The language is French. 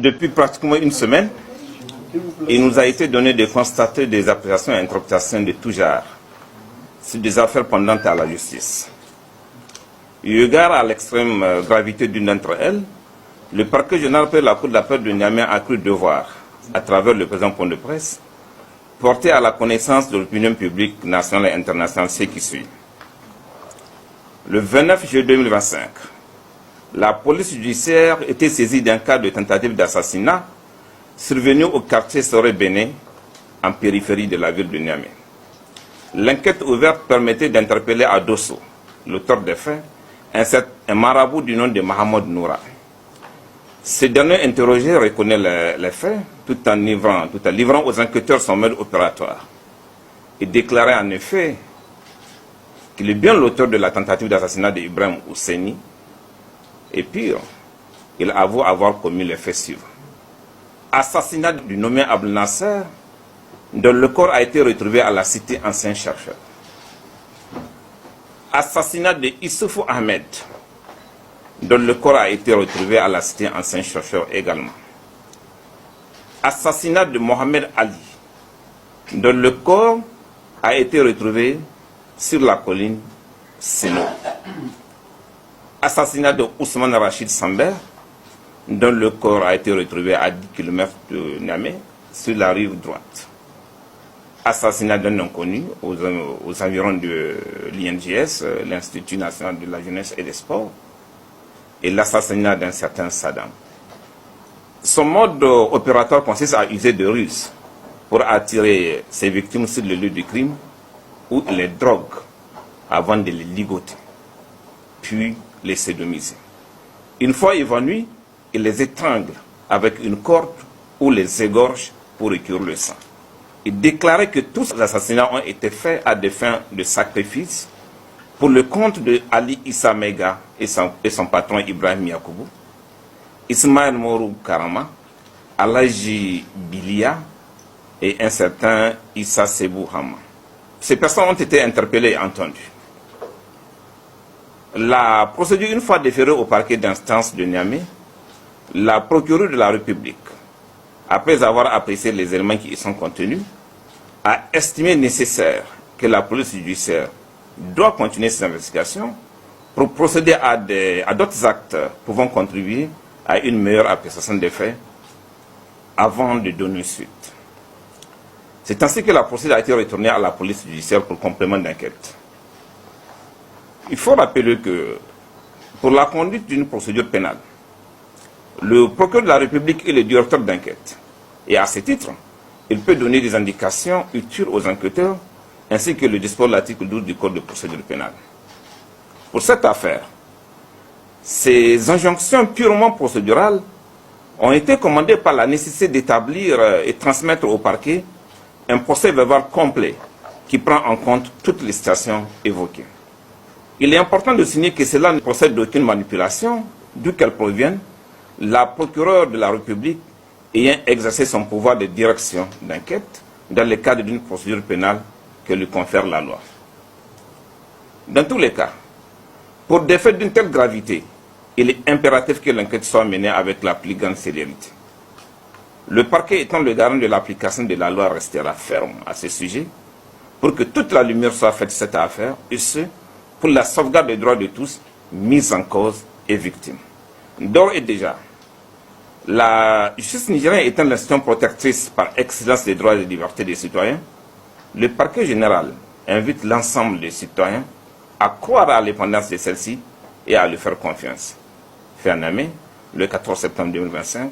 Depuis pratiquement une semaine, il nous a été donné de constater des appréciations et interprétations de tout genre sur des affaires pendantes à la justice. Eu égard à l'extrême gravité d'une d'entre elles, le parquet général près la Cour d'appel de Niamey a cru devoir, à travers le présent point de presse, porter à la connaissance de l'opinion publique nationale et internationale ce qui suit. Le 29 juillet 2025, la police judiciaire était saisie d'un cas de tentative d'assassinat survenu au quartier Soré-Béné, en périphérie de la ville de Niamey. L'enquête ouverte permettait d'interpeller à Dosso, l'auteur des faits, un marabout du nom de Mohamed Noura. Ce dernier interrogé reconnaît les faits tout en livrant aux enquêteurs son mode opératoire. Il déclarait en effet qu'il est bien l'auteur de la tentative d'assassinat d'Ibrahim Ousseini. Et pire, il avoue avoir commis les faits suivants. Assassinat du nommé Abdel Nasser, dont le corps a été retrouvé à la cité ancien chercheur. Assassinat de Issoufou Ahmed, dont le corps a été retrouvé à la cité ancien chercheur également. Assassinat de Mohamed Ali, dont le corps a été retrouvé sur la colline Seno. Assassinat de Ousmane Rachid Samber, dont le corps a été retrouvé à 10 km de Niamey, sur la rive droite. Assassinat d'un inconnu aux environs de l'INJS, l'Institut national de la jeunesse et des sports, et l'assassinat d'un certain Saddam. Son mode opératoire consiste à user de ruses pour attirer ses victimes sur le lieu du crime, où il les drogue avant de les ligoter, puis les sodomiser. Une fois évanouis, il les étrangle avec une corde ou les égorge pour écurer le sang. Il déclarait que tous les assassinats ont été faits à des fins de sacrifice pour le compte de Ali Issa Mega et son patron Ibrahim Yakoubou, Ismaël Morou Karama, Alaji Bilia et un certain Issa Sebou Hama. Ces personnes ont été interpellées et entendues. La procédure, une fois déférée au parquet d'instance de Niamey, la procureure de la République, après avoir apprécié les éléments qui y sont contenus, a estimé nécessaire que la police judiciaire doit continuer ses investigations pour procéder à d'autres actes pouvant contribuer à une meilleure appréciation des faits avant de donner suite. C'est ainsi que la procédure a été retournée à la police judiciaire pour complément d'enquête. Il faut rappeler que pour la conduite d'une procédure pénale, le procureur de la République est le directeur d'enquête. Et à ce titre, il peut donner des indications utiles aux enquêteurs ainsi que le dispose l'article 12 du Code de procédure pénale. Pour cette affaire, ces injonctions purement procédurales ont été commandées par la nécessité d'établir et transmettre au parquet un procès-verbal complet qui prend en compte toutes les situations évoquées. Il est important de signaler que cela ne procède d'aucune manipulation, d'où qu'elle provienne, la procureure de la République ayant exercé son pouvoir de direction d'enquête dans le cadre d'une procédure pénale que lui confère la loi. Dans tous les cas, pour des faits d'une telle gravité, il est impératif que l'enquête soit menée avec la plus grande célérité. Le parquet étant le garant de l'application de la loi restera ferme à ce sujet pour que toute la lumière soit faite sur cette affaire, et ce, pour la sauvegarde des droits de tous, mis en cause et victimes. D'ores et déjà, la justice nigérienne étant l'institution protectrice par excellence des droits et des libertés des citoyens, le parquet général invite l'ensemble des citoyens à croire à l'indépendance de celle-ci et à lui faire confiance. Fait en Niamey, le 14 septembre 2025,